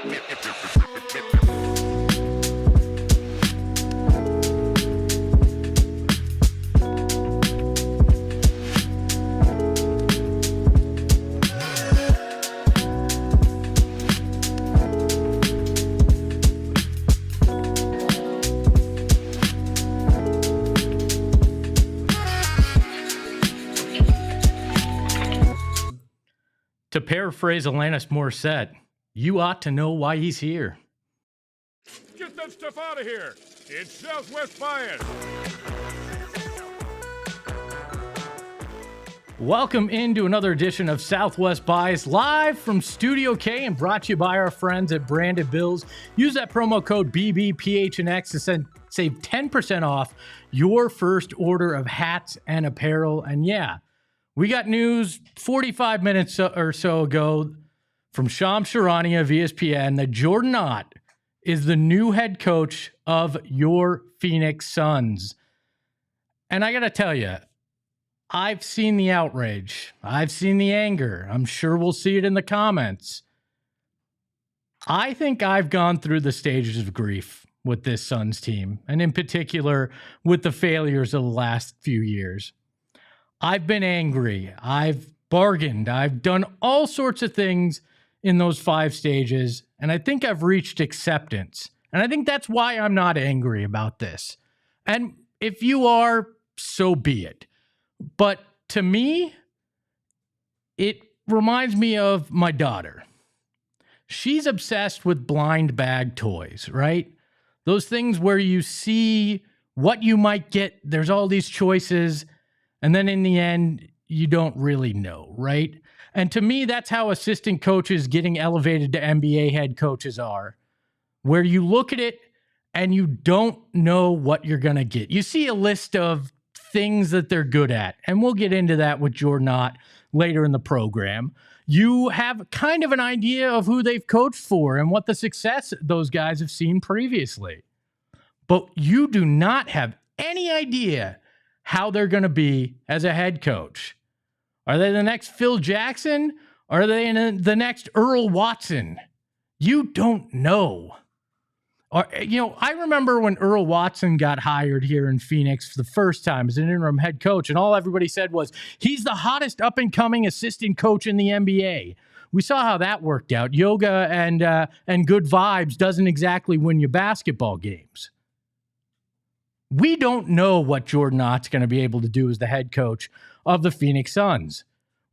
To paraphrase Alanis Morissette, you ought to know why he's here. Get that stuff out of here. It's Southwest Bias. Welcome into another edition of Southwest Bias, live from Studio K and brought to you by our friends at Branded Bills. Use that promo code BBPHNX to save 10% off your first order of hats and apparel. And yeah, we got news 45 minutes or so ago from Shams Charania of ESPN that Jordan Ott is the new head coach of your Phoenix Suns. And I got to tell you, I've seen the outrage. I've seen the anger. I'm sure we'll see it in the comments. I think I've gone through the stages of grief with this Suns team, and in particular with the failures of the last few years. I've been angry. I've bargained. I've done all sorts of things in those 5 stages, and I think I've reached acceptance. And I think that's why I'm not angry about this. And if you are, so be it. But to me, it reminds me of my daughter. She's obsessed with blind bag toys, right? Those things where you see what you might get. There's all these choices. And then in the end, you don't really know, right? And to me, that's how assistant coaches getting elevated to NBA head coaches are, where you look at it and you don't know what you're going to get. You see a list of things that they're good at, and we'll get into that with Jordan Ott later in the program. You have kind of an idea of who they've coached for and what the success those guys have seen previously. But you do not have any idea how they're going to be as a head coach. Are they the next Phil Jackson? Or are they the next Earl Watson? You don't know. Or, I remember when Earl Watson got hired here in Phoenix for the first time as an interim head coach, and all everybody said was, he's the hottest up-and-coming assistant coach in the NBA. We saw how that worked out. Yoga and good vibes doesn't exactly win you basketball games. We don't know what Jordan Ott's going to be able to do as the head coach of the Phoenix Suns.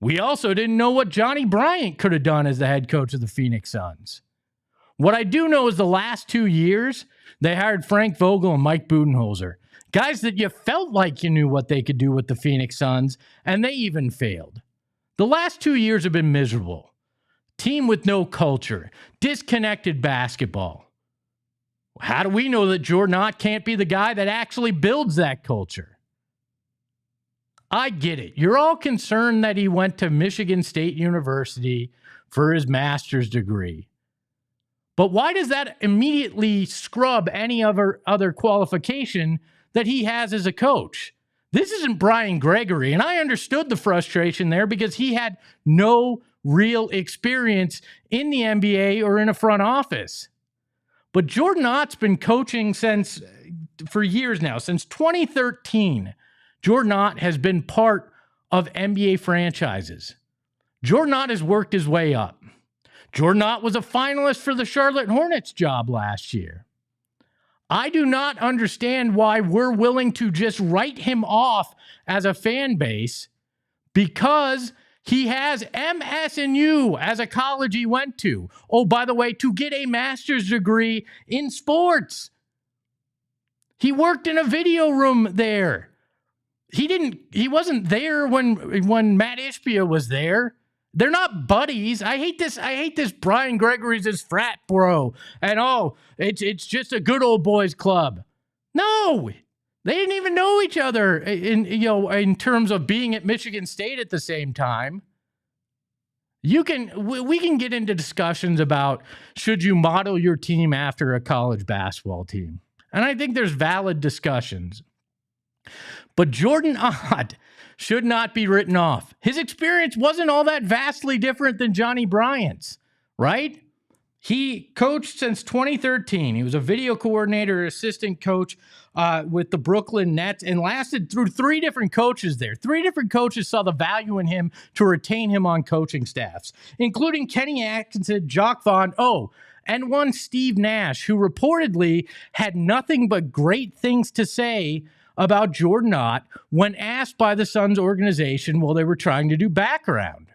We also didn't know what Johnny Bryant could have done as the head coach of the Phoenix Suns. What I do know is the last 2 years, they hired Frank Vogel and Mike Budenholzer, guys that you felt like you knew what they could do with the Phoenix Suns, and they even failed. The last 2 years have been miserable. Team with no culture, disconnected basketball. How do we know that Jordan Ott can't be the guy that actually builds that culture? I get it. You're all concerned that he went to Michigan State University for his master's degree. But why does that immediately scrub any other qualification that he has as a coach? This isn't Brian Gregory, and I understood the frustration there because he had no real experience in the NBA or in a front office. But Jordan Ott's been coaching for years now. Since 2013, Jordan Ott has been part of NBA franchises. Jordan Ott has worked his way up. Jordan Ott was a finalist for the Charlotte Hornets job last year. I do not understand why we're willing to just write him off as a fan base because he has MSU as a college he went to. Oh, by the way, to get a master's degree in sports. He worked in a video room there. He wasn't there when Matt Ishbia was there. They're not buddies. I hate this Brian Gregory's his frat bro. And it's just a good old boys club. No. They didn't even know each other in terms of being at Michigan State at the same time. We can get into discussions about should you model your team after a college basketball team. And I think there's valid discussions. But Jordan Ott should not be written off. His experience wasn't all that vastly different than Johnny Bryant's, right? He coached since 2013. He was a video coordinator, assistant coach with the Brooklyn Nets, and lasted through 3 different coaches there. 3 different coaches saw the value in him to retain him on coaching staffs, including Kenny Atkinson, Jacques Vaughn, and one Steve Nash, who reportedly had nothing but great things to say about Jordan Ott when asked by the Suns organization while they were trying to do background.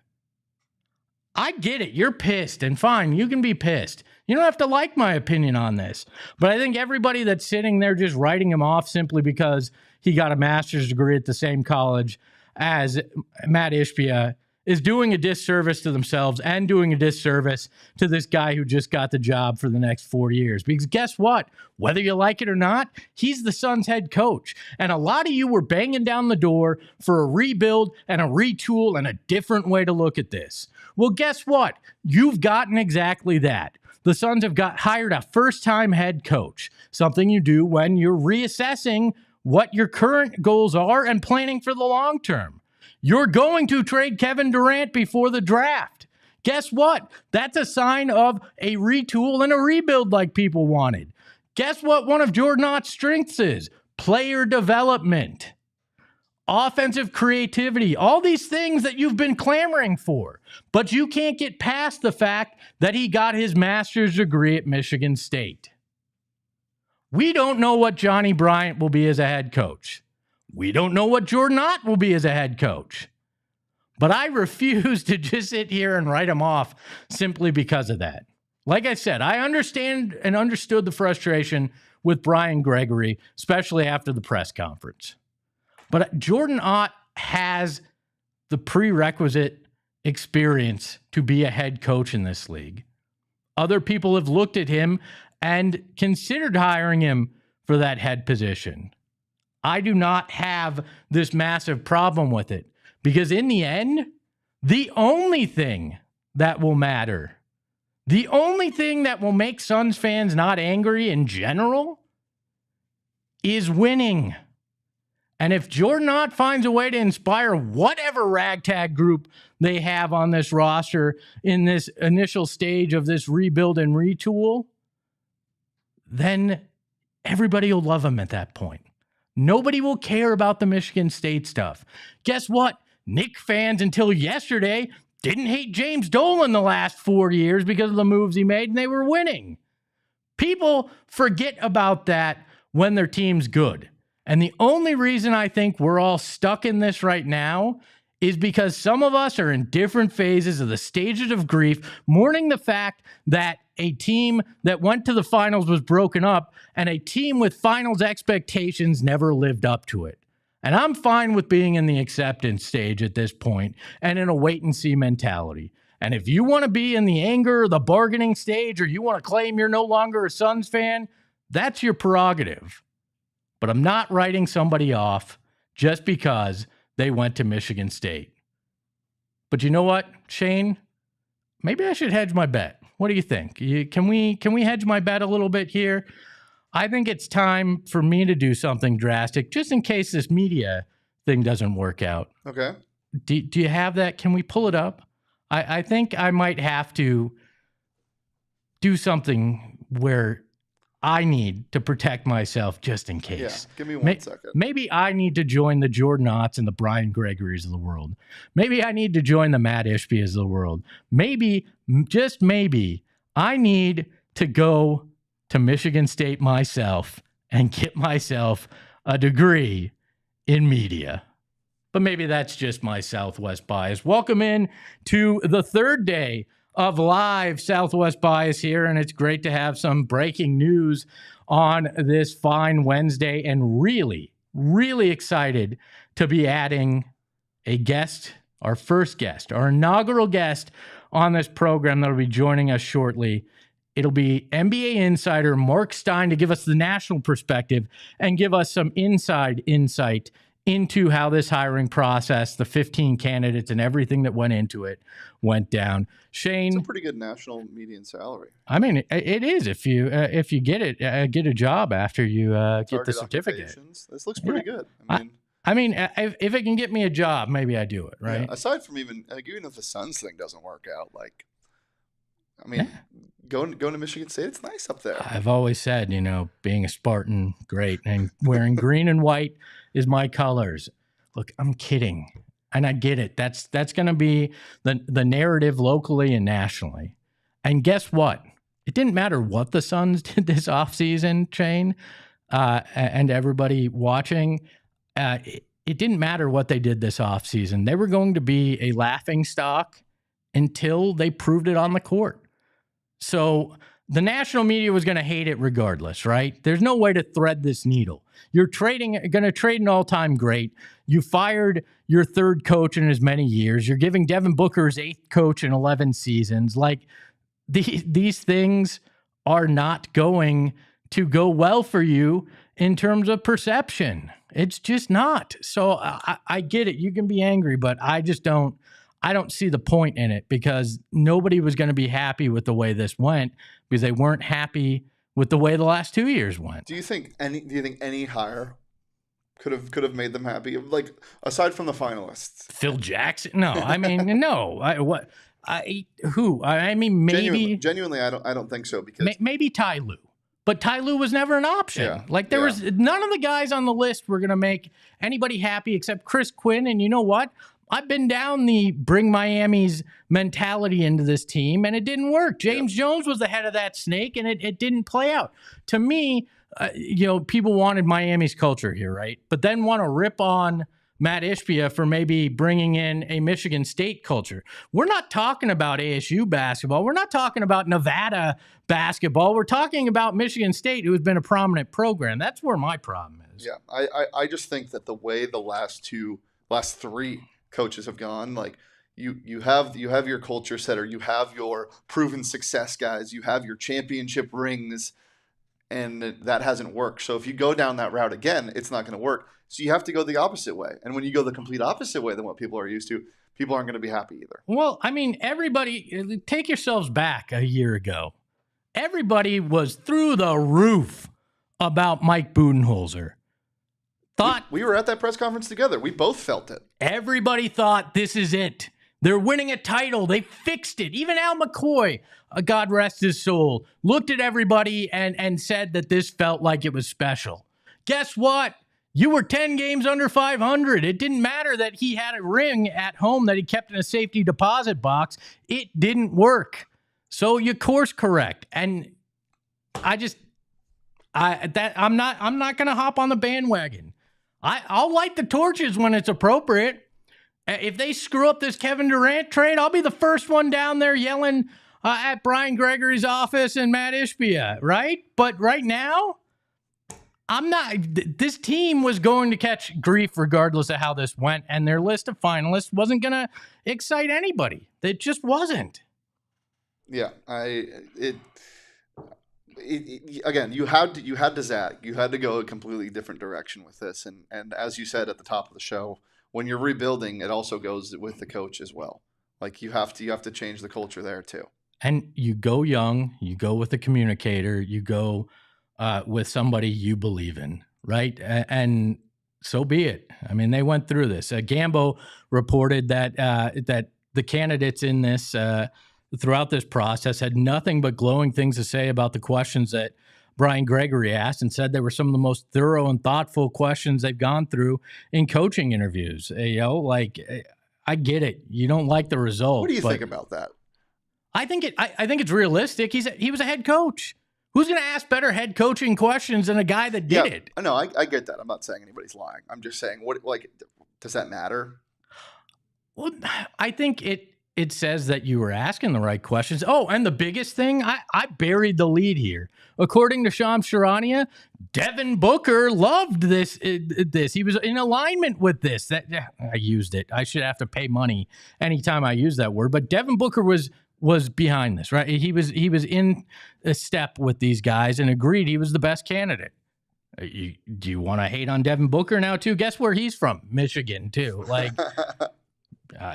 I get it. You're pissed, and fine, you can be pissed. You don't have to like my opinion on this. But I think everybody that's sitting there just writing him off simply because he got a master's degree at the same college as Matt Ishbia is doing a disservice to themselves and doing a disservice to this guy who just got the job for the next 4 years. Because guess what? Whether you like it or not, he's the Suns head coach. And a lot of you were banging down the door for a rebuild and a retool and a different way to look at this. Well, guess what? You've gotten exactly that. The Suns have hired a first-time head coach, something you do when you're reassessing what your current goals are and planning for the long term. You're going to trade Kevin Durant before the draft. Guess what? That's a sign of a retool and a rebuild like people wanted. Guess what one of Jordan Ott's strengths is? Player development, offensive creativity, all these things that you've been clamoring for. But you can't get past the fact that he got his master's degree at Michigan State. We don't know what Johnny Bryant will be as a head coach. We don't know what Jordan Ott will be as a head coach. But I refuse to just sit here and write him off simply because of that. Like I said, I understand and understood the frustration with Brian Gregory, especially after the press conference. But Jordan Ott has the prerequisite experience to be a head coach in this league. Other people have looked at him and considered hiring him for that head position. I do not have this massive problem with it because in the end, the only thing that will matter, the only thing that will make Suns fans not angry in general is winning. And if Jordan Ott finds a way to inspire whatever ragtag group they have on this roster in this initial stage of this rebuild and retool, then everybody will love him at that point. Nobody will care about the Michigan State stuff. Guess what? Knick fans until yesterday didn't hate James Dolan the last 4 years because of the moves he made, and they were winning. People forget about that when their team's good. And the only reason I think we're all stuck in this right now is because some of us are in different phases of the stages of grief, mourning the fact that a team that went to the finals was broken up and a team with finals expectations never lived up to it. And I'm fine with being in the acceptance stage at this point and in a wait-and-see mentality. And if you want to be in the anger or the bargaining stage, or you want to claim you're no longer a Suns fan, that's your prerogative. But I'm not writing somebody off just because they went to Michigan State. But you know what, Shane? Maybe I should hedge my bet. What do you think? Can we hedge my bet a little bit here? I think it's time for me to do something drastic, just in case this media thing doesn't work out. Okay. Do you have that? Can we pull it up? I think I might have to do something where I need to protect myself just in case. Yeah, give me 1 second. Maybe I need to join the Jordan Otts and the Brian Gregories of the world. Maybe I need to join the Matt Ishbias of the world. Maybe, just maybe, I need to go to Michigan State myself and get myself a degree in media. But maybe that's just my Southwest bias. Welcome in to the third day of live Southwest bias here, and it's great to have some breaking news on this fine Wednesday, and really, really excited to be adding a guest, our first guest, our inaugural guest on this program that'll be joining us shortly. It'll be NBA insider Marc Stein to give us the national perspective and give us some inside insight into how this hiring process, the 15 candidates and everything that went into it, went down. Shane, it's a pretty good national median salary. I mean, it is if you get it, get a job after you get the certificate. This looks pretty good. I mean, if it can get me a job, maybe I do it, right? Yeah, aside from even if the Suns thing doesn't work out, going to Michigan State, it's nice up there. I've always said, being a Spartan, great, and wearing green and white is my colors. Look, I'm kidding, and I get it. That's going to be the narrative locally and nationally. And guess what? It didn't matter what the Suns did this offseason, Shane, and everybody watching. It didn't matter what they did this offseason. They were going to be a laughing stock until they proved it on the court. So the national media was going to hate it regardless, right? There's no way to thread this needle. You're going to trade an all-time great. You fired your third coach in as many years. You're giving Devin Booker his 8th coach in 11 seasons. Like, these things are not going to go well for you in terms of perception. It's just not. So I get it. You can be angry, but I don't see the point in it, because nobody was going to be happy with the way this went, because they weren't happy with the way the last 2 years went. Do you think any hire could have made them happy? Like, aside from the finalists, Phil Jackson? No, I mean, no. Maybe genuinely, I don't think so, because maybe Ty Lue. But Ty Lue was never an option. Yeah, like, there was none of the guys on the list were going to make anybody happy except Chris Quinn. And you know what? I've been down the bring Miami's mentality into this team, and it didn't work. James Jones was the head of that snake, and it didn't play out. To me, people wanted Miami's culture here, right? But then want to rip on Matt Ishbia for maybe bringing in a Michigan State culture. We're not talking about ASU basketball. We're not talking about Nevada basketball. We're talking about Michigan State, who has been a prominent program. That's where my problem is. Yeah, I just think that the way the last 3 coaches have gone, like, you have your culture setter, you have your proven success guys, you have your championship rings, and that hasn't worked. So if you go down that route again, it's not going to work. So you have to go the opposite way. And when you go the complete opposite way than what people are used to, people aren't going to be happy either. Well, I mean, everybody, take yourselves back a year ago. Everybody was through the roof about Mike Budenholzer. We were at that press conference together. We both felt it. Everybody thought this is it. They're winning a title. They fixed it. Even Al McCoy, God rest his soul, looked at everybody and said that this felt like it was special. Guess what? You were 10 games under 500. It didn't matter that he had a ring at home that he kept in a safety deposit box. It didn't work. So you course correct. And I'm not going to hop on the bandwagon. I'll light the torches when it's appropriate. If they screw up this Kevin Durant trade, I'll be the first one down there yelling at Brian Gregory's office and Matt Ishbia, right? But right now, I'm not. This team was going to catch grief regardless of how this went, and their list of finalists wasn't going to excite anybody. It just wasn't. Yeah, again, you had to zag. You had to go a completely different direction with this, and as you said at the top of the show, when you're rebuilding, it also goes with the coach as well. Like, you have to change the culture there too. And you go young, you go with a communicator, you go with somebody you believe in, right? And so be it. I mean, they went through this. Gambo reported that that the candidates in this throughout this process had nothing but glowing things to say about the questions that Brian Gregory asked, and said they were some of the most thorough and thoughtful questions they've gone through in coaching interviews. I get it. You don't like the result. What do you think about that? I think it's realistic. He was a head coach. Who's going to ask better head coaching questions than a guy that did it? No, I get that. I'm not saying anybody's lying. I'm just saying, does that matter? Well, I think it says that you were asking the right questions. Oh, and the biggest thing, I buried the lead here. According to Shams Charania, Devin Booker loved this. He was in alignment with this. I used it. I should have to pay money anytime I use that word. But Devin Booker was behind this, right? He was in a step with these guys and agreed he was the best candidate. Do you want to hate on Devin Booker now too? Guess where he's from? Michigan too. Like,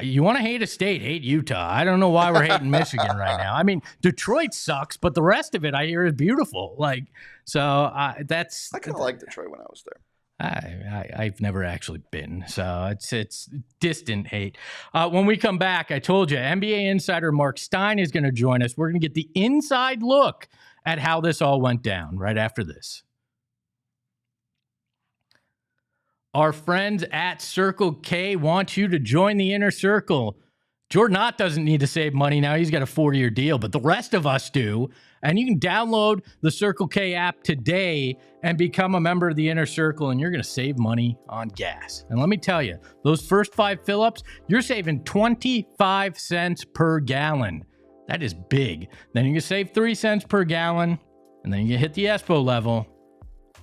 you want to hate a state, hate Utah. I don't know why we're hating Michigan right now. I mean, Detroit sucks, but the rest of it I hear is beautiful. Like, so that's. I kind of liked Detroit when I was there. I've never actually been, so it's distant hate. When we come back, I told you, NBA insider Marc Stein is going to join us. We're going to get the inside look at how this all went down right after this. Our friends at Circle K want you to join the inner circle. Jordan Ott doesn't need to save money now. He's got a 4-year deal, but the rest of us do. And you can download the Circle K app today and become a member of the inner circle, and you're going to save money on gas. And let me tell you, those first 5 fill-ups, you're saving 25 cents per gallon. That is big. Then you can save 3 cents per gallon, and then you hit the Espo level.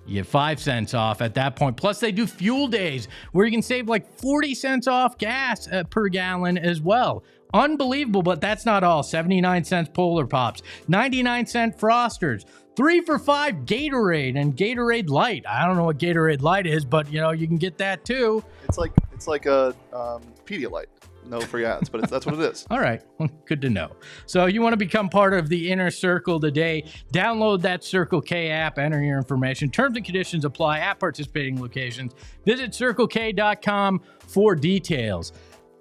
You get 5 cents off at that point. Plus, they do fuel days where you can save like 40 cents off gas per gallon as well. Unbelievable, but that's not all. 79 cents Polar Pops, 99 cent Frosters, 3 for $5 Gatorade and Gatorade Light. I don't know what Gatorade Light is, but you can get that too. It's like a Pedialyte. No free ads, but that's what it is. All right. Well, good to know. So you want to become part of the inner circle today. Download that Circle K app, enter your information. Terms and conditions apply at participating locations. Visit CircleK.com for details.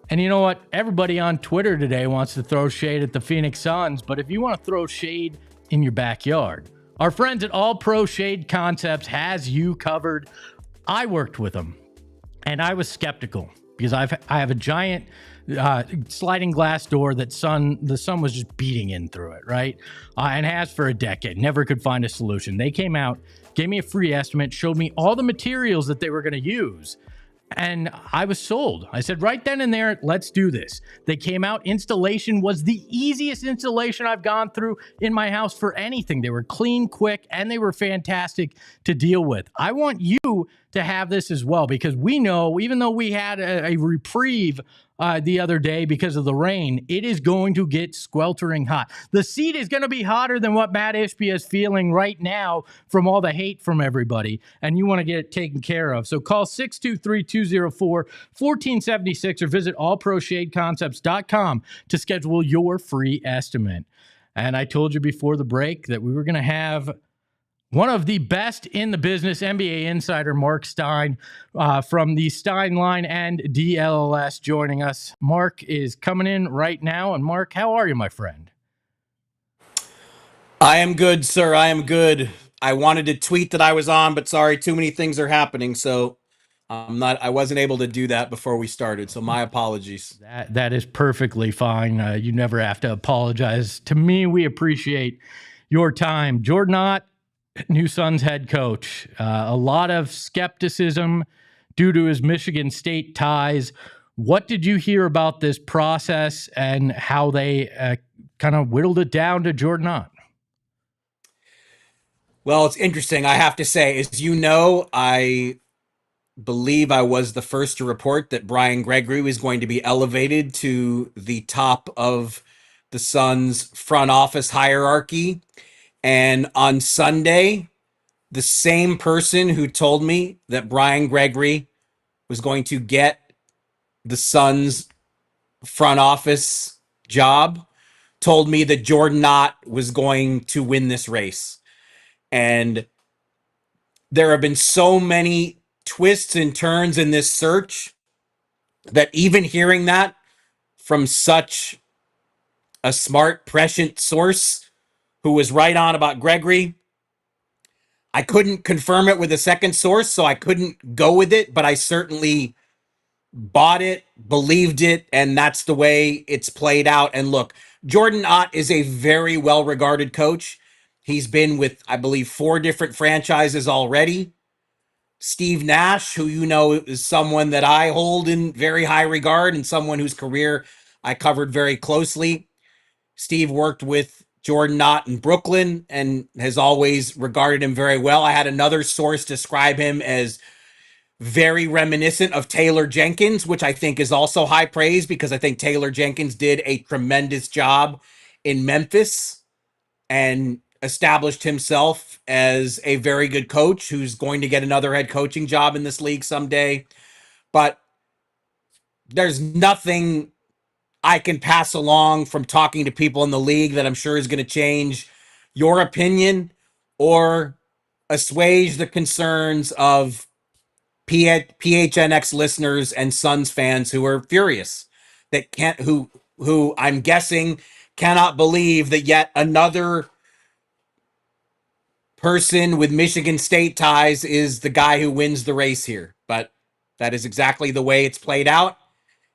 And you know what? Everybody on Twitter today wants to throw shade at the Phoenix Suns, but if you want to throw shade in your backyard, our friends at All Pro Shade Concepts has you covered. I worked with them, and I was skeptical because I have a giant sliding glass door that the sun was just beating in through it, right? And has for a decade. Never could find a solution. They came out, gave me a free estimate, showed me all the materials that they were going to use. And I was sold. I said, right then and there, let's do this. They came out. Installation was the easiest installation I've gone through in my house for anything. They were clean, quick, and they were fantastic to deal with. I want you to have this as well, because we know, even though we had a reprieve the other day because of the rain, it is going to get sweltering hot. The seat is going to be hotter than what Matt Ishbia is feeling right now from all the hate from everybody, and you want to get it taken care of. So call 623-204-1476 or visit allproshadeconcepts.com to schedule your free estimate. And I told you before the break that we were going to have one of the best in the business, NBA insider Marc Stein from the Stein line and DLLS joining us. Marc is coming in right now. And Marc, how are you, my friend? I am good, sir. I am good. I wanted to tweet that I was on, but sorry, too many things are happening. So I wasn't able to do that before we started. So my apologies. That is perfectly fine. You never have to apologize to me. We appreciate your time. Jordan Ott, new Suns head coach. A lot of skepticism due to his Michigan State ties. What did you hear about this process and how they kind of whittled it down to Jordan Ott? Well, it's interesting. I have to say, as you know, I believe I was the first to report that Brian Gregory was going to be elevated to the top of the Suns front office hierarchy. And on Sunday, the same person who told me that Brian Gregory was going to get the Suns front office job told me that Jordan Ott was going to win this race. And there have been so many twists and turns in this search that even hearing that from such a smart, prescient source who was right on about Gregory, I couldn't confirm it with a second source, so I couldn't go with it, but I certainly bought it, believed it, and that's the way it's played out. And look, Jordan Ott is a very well-regarded coach. He's been with, I believe, 4 different franchises already. Steve Nash, who you know is someone that I hold in very high regard and someone whose career I covered very closely. Steve worked with Jordan Ott in Brooklyn and has always regarded him very well. I had another source describe him as very reminiscent of Taylor Jenkins, which I think is also high praise because I think Taylor Jenkins did a tremendous job in Memphis and established himself as a very good coach who's going to get another head coaching job in this league someday. But there's nothing I can pass along from talking to people in the league that I'm sure is going to change your opinion or assuage the concerns of PHNX listeners and Suns fans who are furious that can't, who I'm guessing cannot believe that yet another person with Michigan State ties is the guy who wins the race here. But that is exactly the way it's played out.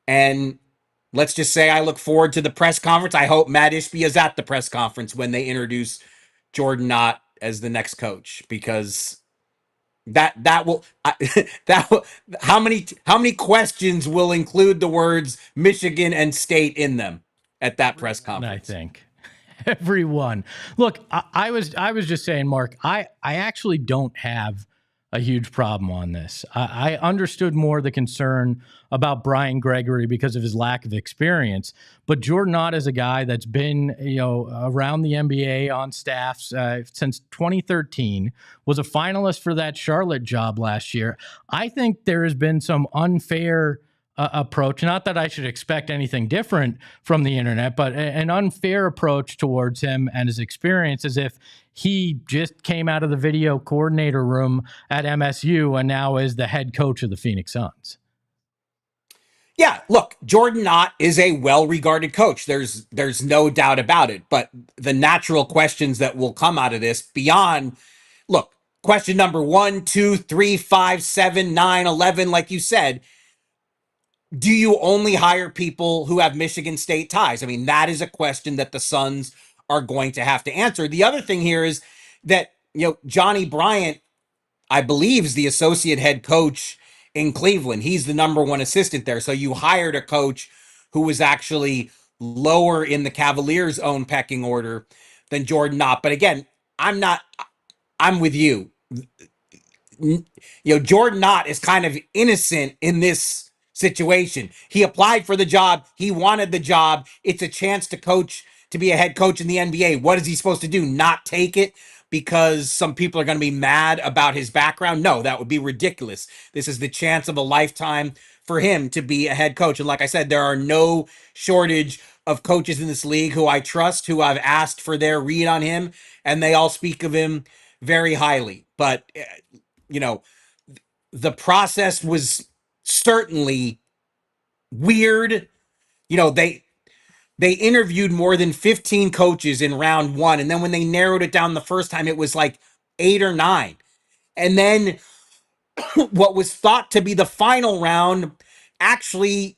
And let's just say I look forward to the press conference. I hope Matt Ishbia is at the press conference when they introduce Jordan Ott as the next coach, because that will that will, how many questions will include the words Michigan and State in them at that press conference? I think everyone. Look, I was just saying, Mark, I actually don't have a huge problem on this. I understood more the concern about Brian Gregory because of his lack of experience, but Jordan Ott is a guy that's been, around the NBA on staffs since 2013, was a finalist for that Charlotte job last year. I think there has been some unfair approach. Not that I should expect anything different from the internet, but an unfair approach towards him and his experience, as if he just came out of the video coordinator room at MSU and now is the head coach of the Phoenix Suns. Yeah, look, Jordan Ott is a well-regarded coach. There's no doubt about it. But the natural questions that will come out of this beyond, look, question number 1, 2, 3, 5, 7, 9, 11, like you said, do you only hire people who have Michigan State ties? I mean, that is a question that the Suns are going to have to answer. The other thing here is that, Johnny Bryant, I believe, is the associate head coach in Cleveland. He's the number 1 assistant there. So you hired a coach who was actually lower in the Cavaliers' own pecking order than Jordan Ott. But again, I'm with you. Jordan Ott is kind of innocent in this situation. He applied for the job. He wanted the job. It's a chance to coach, to be a head coach in the NBA. What is he supposed to do? Not take it because some people are going to be mad about his background? No, that would be ridiculous. This is the chance of a lifetime for him to be a head coach. And like I said, there are no shortage of coaches in this league who I trust, who I've asked for their read on him, and they all speak of him very highly. But, the process was certainly weird. They interviewed more than 15 coaches in round 1. And then when they narrowed it down the first time, it was like 8 or 9. And then what was thought to be the final round actually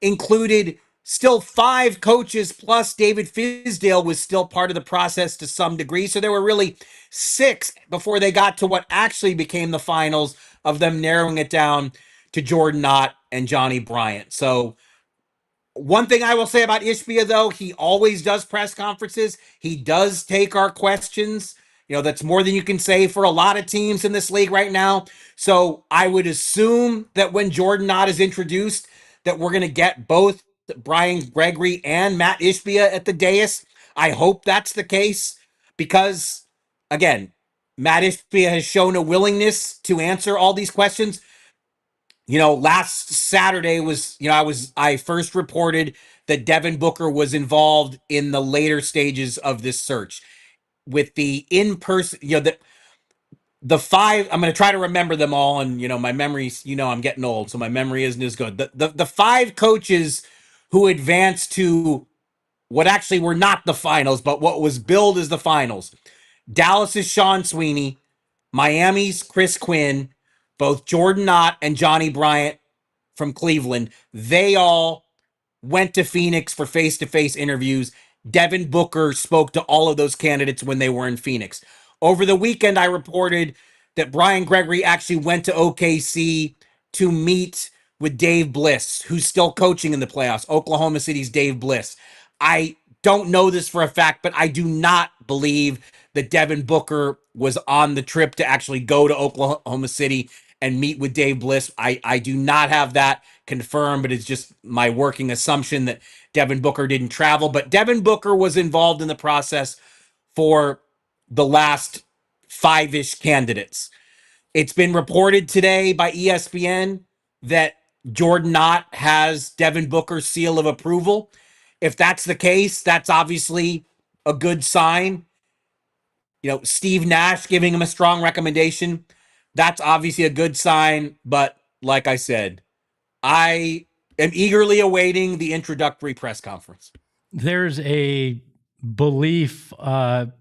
included still 5 coaches, plus David Fizdale was still part of the process to some degree. So there were really 6 before they got to what actually became the finals of them narrowing it down to Jordan Ott and Johnny Bryant. So one thing I will say about Ishbia, though, he always does press conferences. He does take our questions. That's more than you can say for a lot of teams in this league right now. So I would assume that when Jordan Ott is introduced, that we're going to get both Brian Gregory and Matt Ishbia at the dais. I hope that's the case because, again, Matt Ishbia has shown a willingness to answer all these questions. Last Saturday was, I first reported that Devin Booker was involved in the later stages of this search with the in-person, the 5, I'm going to try to remember them all. And, my memories, I'm getting old, so my memory isn't as good. The 5 coaches who advanced to what actually were not the finals, but what was billed as the finals. Dallas's Sean Sweeney, Miami's Chris Quinn, both Jordan Ott and Johnny Bryant from Cleveland. They all went to Phoenix for face-to-face interviews. Devin Booker spoke to all of those candidates when they were in Phoenix. Over the weekend, I reported that Brian Gregory actually went to OKC to meet with Dave Bliss, who's still coaching in the playoffs, Oklahoma City's Dave Bliss. I don't know this for a fact, but I do not believe that Devin Booker was on the trip to actually go to Oklahoma City and meet with Dave Bliss. I do not have that confirmed, but it's just my working assumption that Devin Booker didn't travel. But Devin Booker was involved in the process for the last 5-ish candidates. It's been reported today by ESPN that Jordan Ott has Devin Booker's seal of approval. If that's the case, that's obviously a good sign. Steve Nash giving him a strong recommendation. That's obviously a good sign, but like I said, I am eagerly awaiting the introductory press conference. There's a belief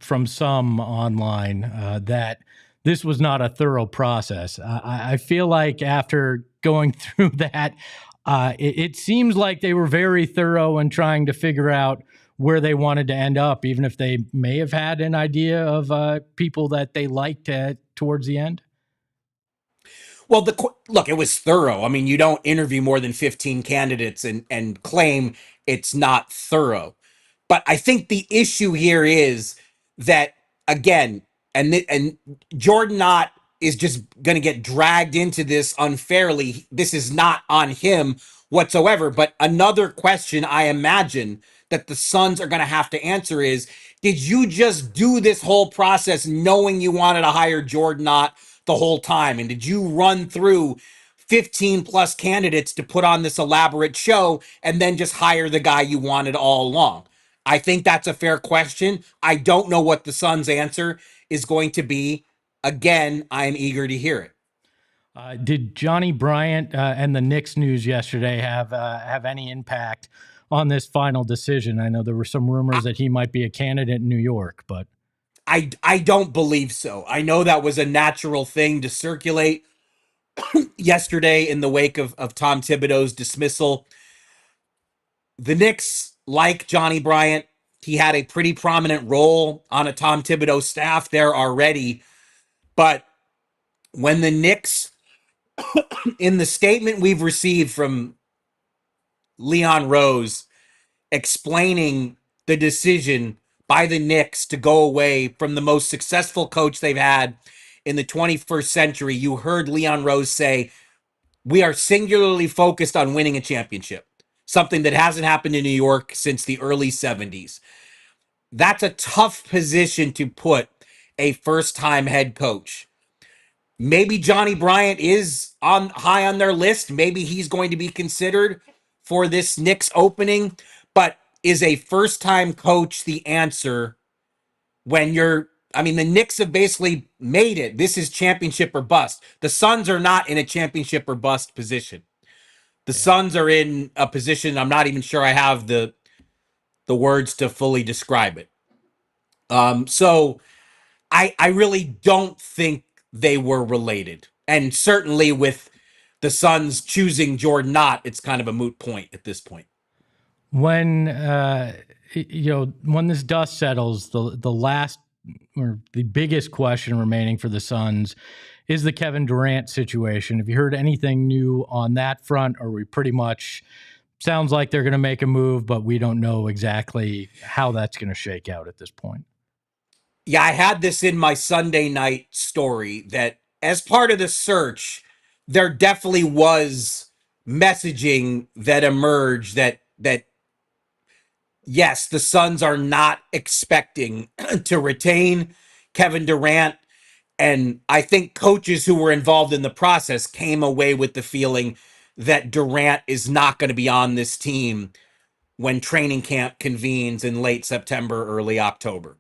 from some online that this was not a thorough process. I feel like after going through that, it seems like they were very thorough in trying to figure out where they wanted to end up, even if they may have had an idea of people that they liked towards the end. Well, look, it was thorough. I mean, you don't interview more than 15 candidates and claim it's not thorough. But I think the issue here is that, again, and Jordan Ott is just going to get dragged into this unfairly. This is not on him whatsoever. But another question I imagine that the Suns are going to have to answer is, did you just do this whole process knowing you wanted to hire Jordan Ott the whole time? And did you run through 15 plus candidates to put on this elaborate show and then just hire the guy you wanted all along? I think that's a fair question. I don't know what the Suns' answer is going to be. Again, I'm eager to hear it. Did Johnny Bryant and the Knicks news yesterday have any impact on this final decision? I know there were some rumors that he might be a candidate in New York, but I don't believe so. I know that was a natural thing to circulate yesterday in the wake of Tom Thibodeau's dismissal. The Knicks, like Johnny Bryant, he had a pretty prominent role on a Tom Thibodeau staff there already. But when the Knicks, in the statement we've received from Leon Rose explaining the decision by the Knicks to go away from the most successful coach they've had in the 21st century, you heard Leon Rose say, we are singularly focused on winning a championship, something that hasn't happened in New York since the early 70s. That's a tough position to put a first-time head coach. Maybe Johnny Bryant is high on their list. Maybe he's going to be considered for this Knicks opening. But is a first-time coach the answer when the Knicks have basically made it. This is championship or bust. The Suns are not in a championship or bust position. The Suns are in a position, I'm not even sure I have the words to fully describe it. So I really don't think they were related. And certainly with the Suns choosing Jordan Ott, it's kind of a moot point at this point. When when this dust settles, the last or the biggest question remaining for the Suns is the Kevin Durant situation. Have you heard anything new on that front? Or we pretty much sounds like they're going to make a move, but we don't know exactly how that's going to shake out at this point? Yeah, I had this in my Sunday night story that as part of the search, there definitely was messaging that emerged that yes, the Suns are not expecting to retain Kevin Durant. And I think coaches who were involved in the process came away with the feeling that Durant is not going to be on this team when training camp convenes in late September, early October.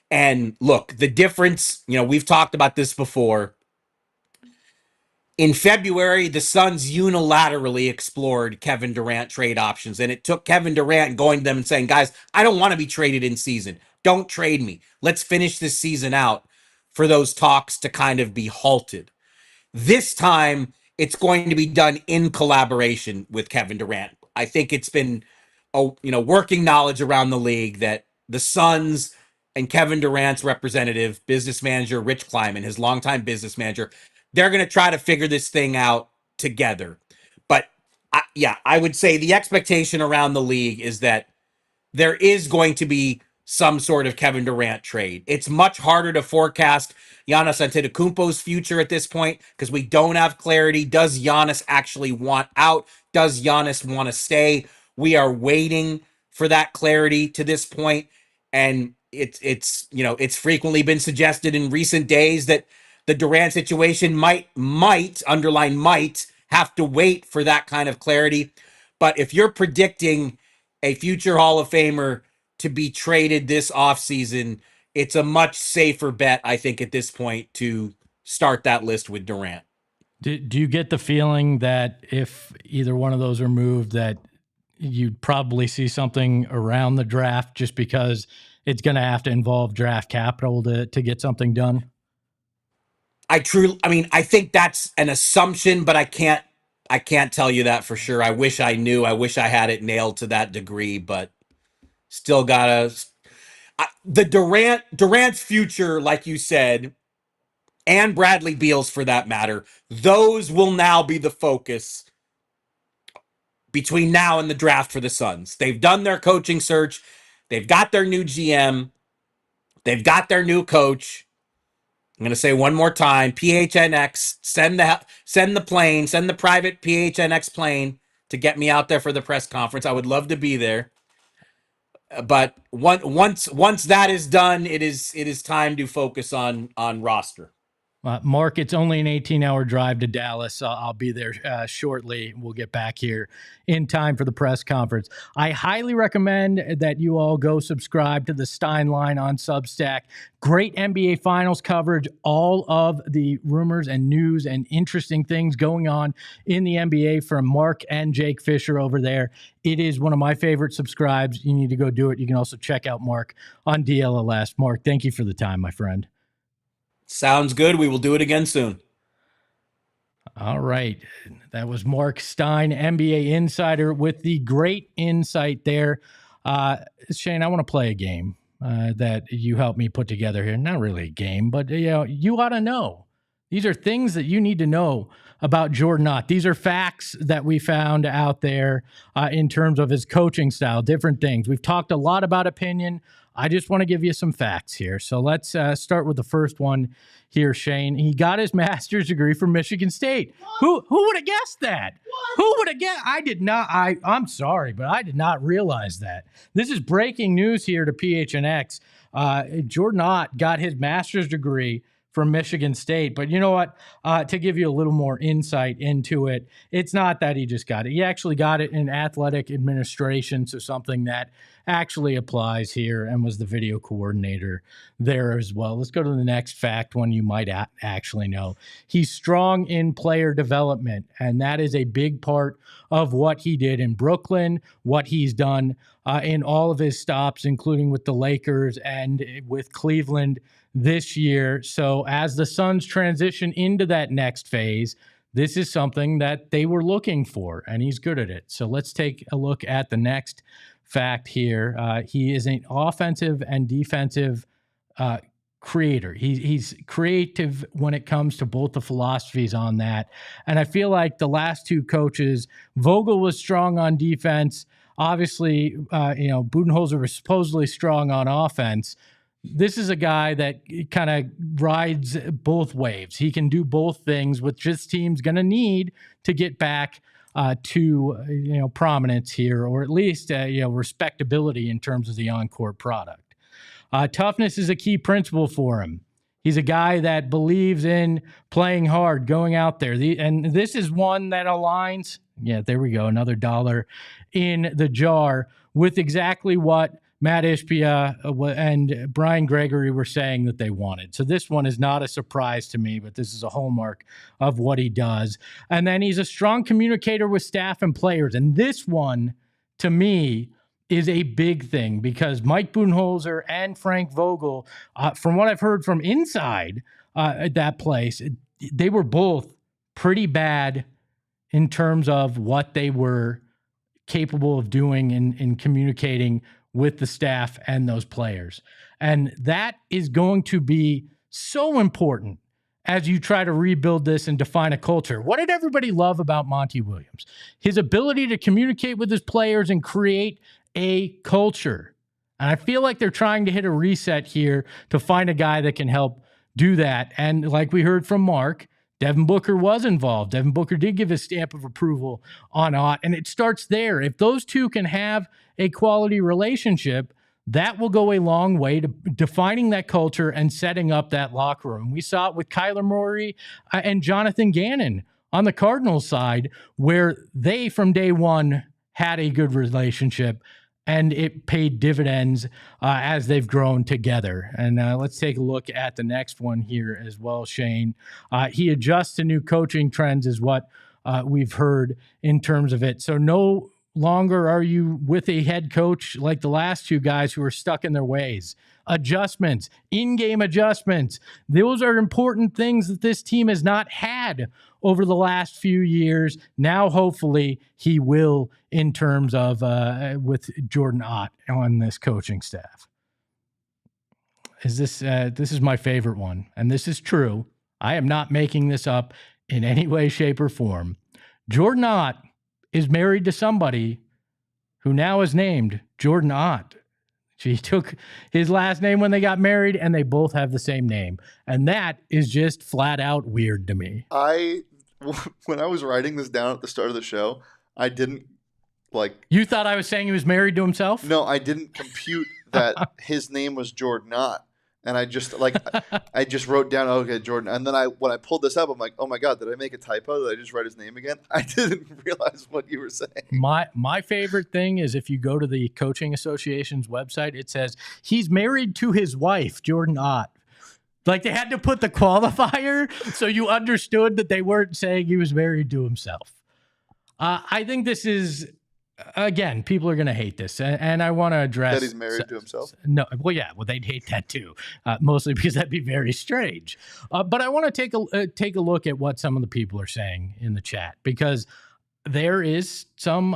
And look, the difference, we've talked about this before. In February, the Suns unilaterally explored Kevin Durant trade options, and it took Kevin Durant going to them and saying, guys, I don't want to be traded in season. Don't trade me. Let's finish this season out for those talks to kind of be halted. This time, it's going to be done in collaboration with Kevin Durant. I think it's been working knowledge around the league that the Suns and Kevin Durant's representative, business manager Rich Kleiman, his longtime business manager, they're going to try to figure this thing out together. But I would say the expectation around the league is that there is going to be some sort of Kevin Durant trade. It's much harder to forecast Giannis Antetokounmpo's future at this point because we don't have clarity. Does Giannis actually want out? Does Giannis want to stay? We are waiting for that clarity to this point, and it's frequently been suggested in recent days that the Durant situation might underline might have to wait for that kind of clarity. But if you're predicting a future Hall of Famer to be traded this offseason, it's a much safer bet, I think, at this point to start that list with Durant. Do you get the feeling that if either one of those are moved, that you'd probably see something around the draft just because it's going to have to involve draft capital to get something done? I think that's an assumption, but I can't tell you that for sure. I wish I knew. I wish I had it nailed to that degree, but still the Durant's future, like you said, and Bradley Beal's for that matter, those will now be the focus between now and the draft for the Suns. They've done their coaching search. They've got their new GM. They've got their new coach. I'm going to say one more time, PHNX, send the private PHNX plane to get me out there for the press conference. I would love to be there. But once that is done, it is time to focus on roster. Marc, it's only an 18-hour drive to Dallas. I'll be there shortly. We'll get back here in time for the press conference. I highly recommend that you all go subscribe to the Stein line on Substack. Great NBA Finals coverage, all of the rumors and news and interesting things going on in the NBA from Marc and Jake Fisher over there. It is one of my favorite subscribes. You need to go do it. You can also check out Marc on DLLS. Marc, thank you for the time, my friend. Sounds good. We will do it again soon. All right. That was Marc Stein, NBA insider, with the great insight there. Shane, I want to play a game that you helped me put together here. Not really a game, but you ought to know. These are things that you need to know about Jordan Ott. These are facts that we found out there in terms of his coaching style, different things. We've talked a lot about opinion. I just want to give you some facts here. So let's start with the first one here, Shane. He got his master's degree from Michigan State. What? Who would have guessed that? What? Who would have guessed? I did not. I'm sorry, but I did not realize that. This is breaking news here to PHNX. Jordan Ott got his master's degree from Michigan State. But you know what? To give you a little more insight into it, it's not that he just got it. He actually got it in athletic administration, so something that actually applies here, and was the video coordinator there as well. Let's go to the next fact, one you might actually know. He's strong in player development, and that is a big part of what he did in Brooklyn, what he's done in all of his stops, including with the Lakers and with Cleveland this year. So as the Suns transition into that next phase, this is something that they were looking for, and he's good at it. So let's take a look at the next fact here. He is an offensive and defensive creator. He's creative when it comes to both the philosophies on that. And I feel like the last two coaches, Vogel was strong on defense. Obviously, Budenholzer was supposedly strong on offense. This is a guy that kind of rides both waves. He can do both things, which this team's going to need to get back to prominence here, or at least respectability in terms of the on-court product. Toughness is a key principle for him. He's a guy that believes in playing hard, going out there. And this is one that aligns. Yeah, there we go. Another dollar in the jar with exactly what Matt Ishbia and Brian Gregory were saying that they wanted. So this one is not a surprise to me, but this is a hallmark of what he does. And then he's a strong communicator with staff and players. And this one, to me, is a big thing because Mike Budenholzer and Frank Vogel, from what I've heard from inside that place, they were both pretty bad in terms of what they were capable of doing in communicating with the staff and those players. And that is going to be so important as you try to rebuild this and define a culture. What did everybody love about Monty Williams? His ability to communicate with his players and create a culture. And I feel like they're trying to hit a reset here to find a guy that can help do that. And like we heard from Marc, Devin Booker was involved. Devin Booker did give his stamp of approval on Ott, and it starts there. If those two can have a quality relationship, that will go a long way to defining that culture and setting up that locker room. We saw it with Kyler Murray and Jonathan Gannon on the Cardinals side, where they from day one had a good relationship. and it paid dividends as they've grown together. And let's take a look at the next one here as well, Shane. He adjusts to new coaching trends is what we've heard in terms of it. So no longer are you with a head coach like the last two guys who are stuck in their ways. Adjustments, in-game adjustments. Those are important things that this team has not had over the last few years. Now, hopefully, he will in terms of with Jordan Ott on this coaching staff. This is my favorite one, and this is true. I am not making this up in any way, shape, or form. Jordan Ott is married to somebody who now is named Jordan Ott. She took his last name when they got married, and they both have the same name. And that is just flat out weird to me. When I was writing this down at the start of the show, I didn't You thought I was saying he was married to himself? No, I didn't compute that his name was Jordan Ott. And I just I just wrote down, okay, Jordan. And then when I pulled this up, I'm like, oh my God, did I make a typo? Did I just write his name again? I didn't realize what you were saying. My favorite thing is if you go to the Coaching Association's website, it says he's married to his wife, Jordan Ott. They had to put the qualifier so you understood that they weren't saying he was married to himself. I think this is, again, people are going to hate this, and I want to address that he's married to himself. No, well, yeah, they'd hate that too, mostly because that'd be very strange. But I want to take a look at what some of the people are saying in the chat, because there is some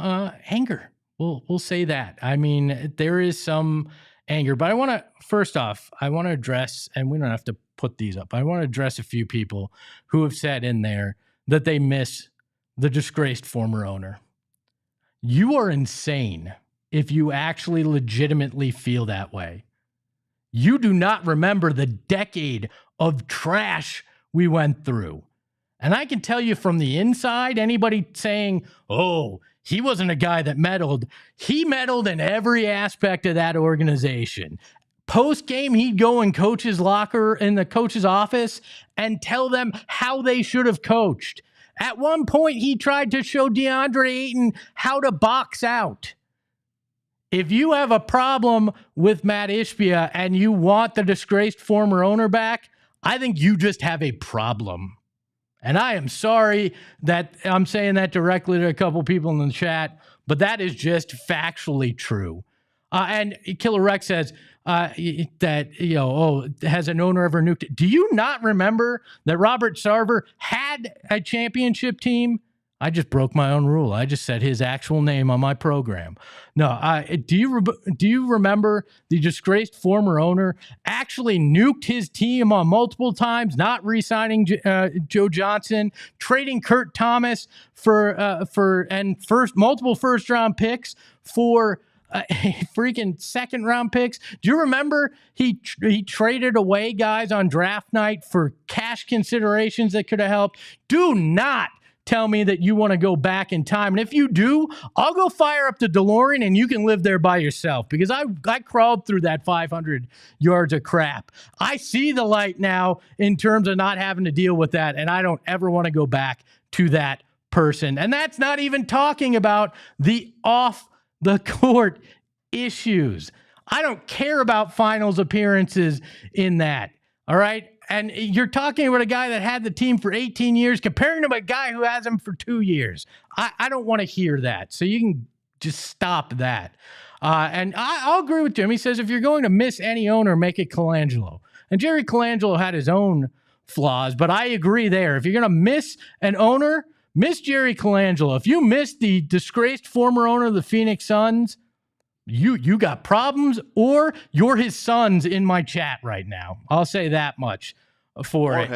anger. We'll say that. I mean, there is some anger, but first off, I want to address, and we don't have to put these up. I want to address a few people who have said in there that they miss the disgraced former owner. You are insane if you actually legitimately feel that way. You do not remember the decade of trash we went through. And I can tell you from the inside, anybody saying, oh, he wasn't a guy that meddled. He meddled in every aspect of that organization. Post-game, he'd go in coach's locker, in the coach's office, and tell them how they should have coached. At one point, he tried to show DeAndre Ayton how to box out. If you have a problem with Matt Ishbia and you want the disgraced former owner back, I think you just have a problem. And I am sorry that I'm saying that directly to a couple people in the chat, but that is just factually true. And Killer Rex says that, has an owner ever nuked it? Do you not remember that Robert Sarver had a championship team? I just broke my own rule. I just said his actual name on my program. No, do you remember the disgraced former owner actually nuked his team on multiple times, not re-signing Joe Johnson, trading Kurt Thomas for multiple first-round picks for freaking second-round picks? Do you remember he traded away guys on draft night for cash considerations that could have helped? Do not tell me that you want to go back in time. And if you do, I'll go fire up the DeLorean and you can live there by yourself, because I crawled through that 500 yards of crap. I see the light now in terms of not having to deal with that, and I don't ever want to go back to that person. And that's not even talking about the off-the-court issues. I don't care about finals appearances in that, all right? And you're talking about a guy that had the team for 18 years, comparing to a guy who has him for 2 years. I don't want to hear that. So you can just stop that. And I'll agree with Jim. He says, if you're going to miss any owner, make it Colangelo. And Jerry Colangelo had his own flaws, but I agree there. If you're going to miss an owner, miss Jerry Colangelo. If you miss the disgraced former owner of the Phoenix Suns, you got problems, or you're his sons in my chat right now. I'll say that much for it.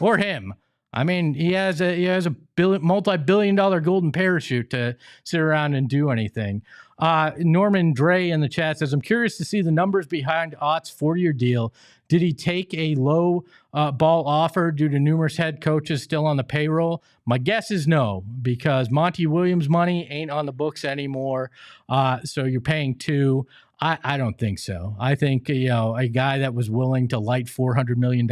Or him. I mean, he has a multi-billion-dollar golden parachute to sit around and do anything. Norman Dre in the chat says, I'm curious to see the numbers behind Ott's 4-year deal. Did he take a low ball offer due to numerous head coaches still on the payroll? My guess is no, because Monty Williams' money ain't on the books anymore. So you're paying 2. I don't think so. I think, a guy that was willing to light $400 million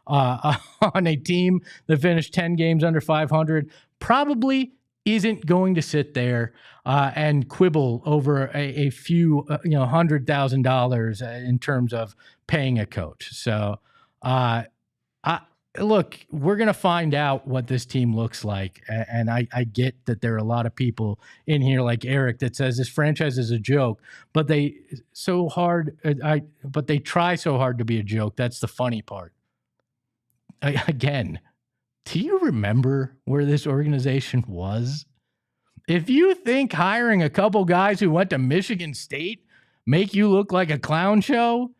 on a team that finished 10 games under 500 probably isn't going to sit there and quibble over a few, $100,000 in terms of paying a coach. So, look, we're going to find out what this team looks like. And I get that there are a lot of people in here like Eric that says this franchise is a joke, but they try so hard to be a joke. That's the funny part. Again, do you remember where this organization was? If you think hiring a couple guys who went to Michigan State make you look like a clown show,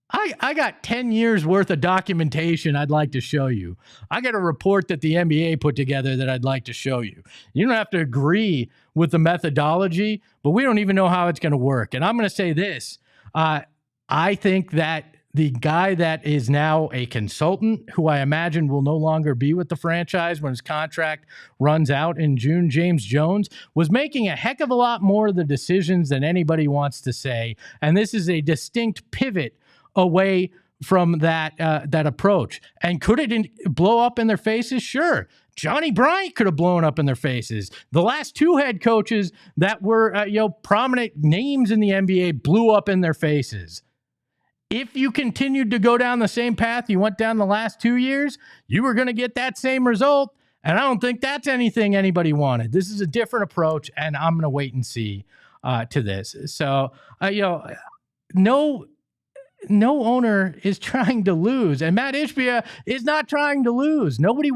I got 10 years worth of documentation I'd like to show you. I got a report that the NBA put together that I'd like to show you. You don't have to agree with the methodology, but we don't even know how it's going to work. And I'm going to say this. I think that the guy that is now a consultant, who I imagine will no longer be with the franchise when his contract runs out in June, James Jones, was making a heck of a lot more of the decisions than anybody wants to say. And this is a distinct pivot away from that approach. And could it blow up in their faces? Sure. Johnny Bryant could have blown up in their faces. The last two head coaches that were prominent names in the NBA blew up in their faces. If you continued to go down the same path you went down the last 2 years, you were going to get that same result. And I don't think that's anything anybody wanted. This is a different approach, and I'm going to wait and see to this. So, no owner is trying to lose, and Matt Ishbia is not trying to lose. Nobody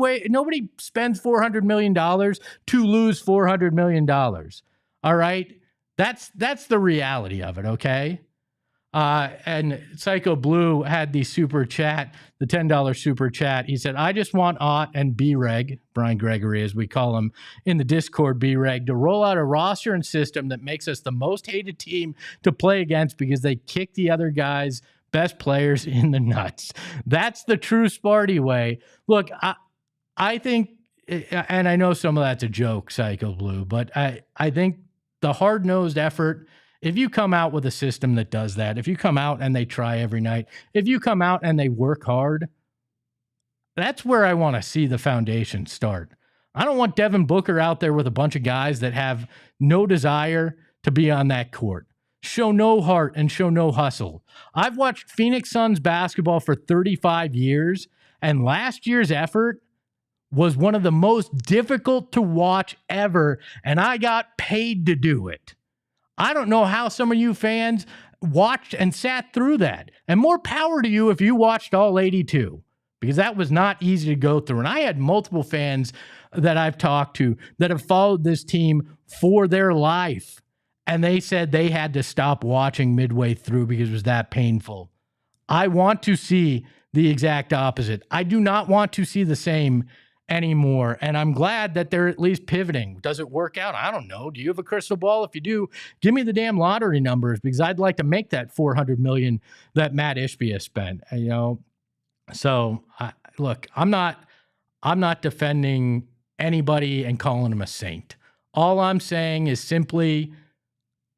spends $400 million to lose $400 million. All right? That's the reality of it, okay? And Psycho Blue had the super chat, the $10 super chat. He said, I just want Ott and B-Reg, Brian Gregory, as we call him in the Discord, B-Reg, to roll out a roster and system that makes us the most hated team to play against because they kick the other guys' best players in the nuts. That's the true Sparty way. Look, I think, and I know some of that's a joke, Psycho Blue, but I think the hard-nosed effort, if you come out with a system that does that, if you come out and they try every night, if you come out and they work hard, that's where I want to see the foundation start. I don't want Devin Booker out there with a bunch of guys that have no desire to be on that court, show no heart and show no hustle. I've watched Phoenix Suns basketball for 35 years, and last year's effort was one of the most difficult to watch ever, and I got paid to do it. I don't know how some of you fans watched and sat through that. And more power to you if you watched all 82, because that was not easy to go through. And I had multiple fans that I've talked to that have followed this team for their life, and they said they had to stop watching midway through because it was that painful. I want to see the exact opposite. I do not want to see the same anymore. And I'm glad that they're at least pivoting. Does it work out? I don't know. Do you have a crystal ball? If you do, give me the damn lottery numbers, because I'd like to make that $400 million that Matt Ishbia spent, So look, I'm not defending anybody and calling him a saint. All I'm saying is simply,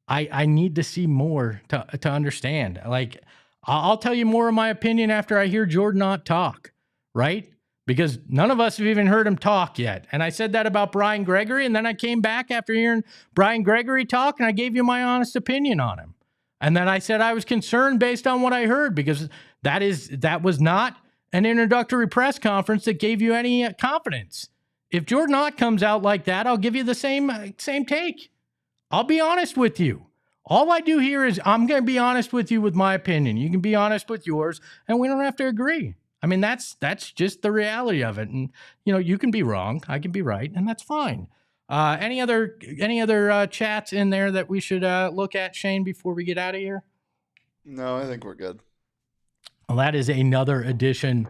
I need to see more to understand. Like, I'll tell you more of my opinion after I hear Jordan Ott talk, right? Because none of us have even heard him talk yet. And I said that about Brian Gregory, and then I came back after hearing Brian Gregory talk, and I gave you my honest opinion on him. And then I said I was concerned based on what I heard, because that was not an introductory press conference that gave you any confidence. If Jordan Ott comes out like that, I'll give you the same take. I'll be honest with you. All I do here is I'm going to be honest with you with my opinion. You can be honest with yours, and we don't have to agree. I mean, that's just the reality of it. And, you can be wrong. I can be right. And that's fine. Any other chats in there that we should look at, Shane, before we get out of here? No, I think we're good. Well, that is another edition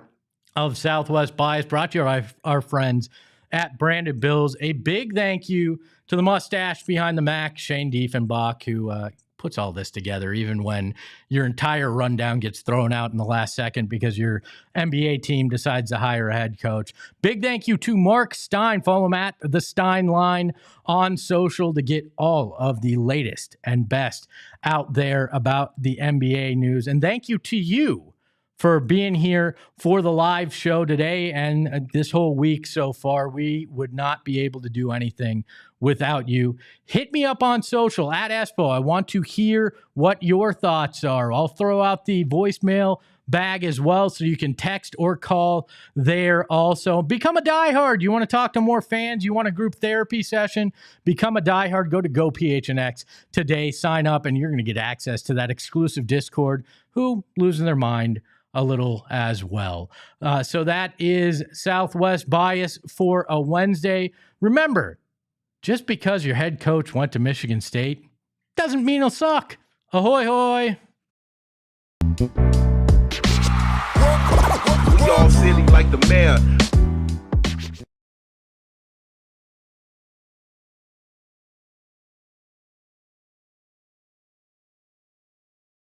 of Southwest Bias, brought to you by our friends at Branded Bills. A big thank you to the mustache behind the Mac, Shane Diefenbach, who puts all this together, even when your entire rundown gets thrown out in the last second because your NBA team decides to hire a head coach. Big thank you to Marc Stein. Follow him at the Stein Line on social to get all of the latest and best out there about the NBA news. And thank you to you for being here for the live show today and this whole week so far. We would not be able to do anything without you. Hit me up on social at Espo. I want to hear what your thoughts are. I'll throw out the voicemail bag as well, so you can text or call there also. Become a diehard. You want to talk to more fans? You want a group therapy session? Become a diehard. Go to GoPHNX today. Sign up, and you're going to get access to that exclusive Discord. Who losing their mind a little as well. So that is Southwest Bias for a Wednesday. Remember, just because your head coach went to Michigan State doesn't mean he'll suck. Ahoy, hoy. Y'all silly like the mayor.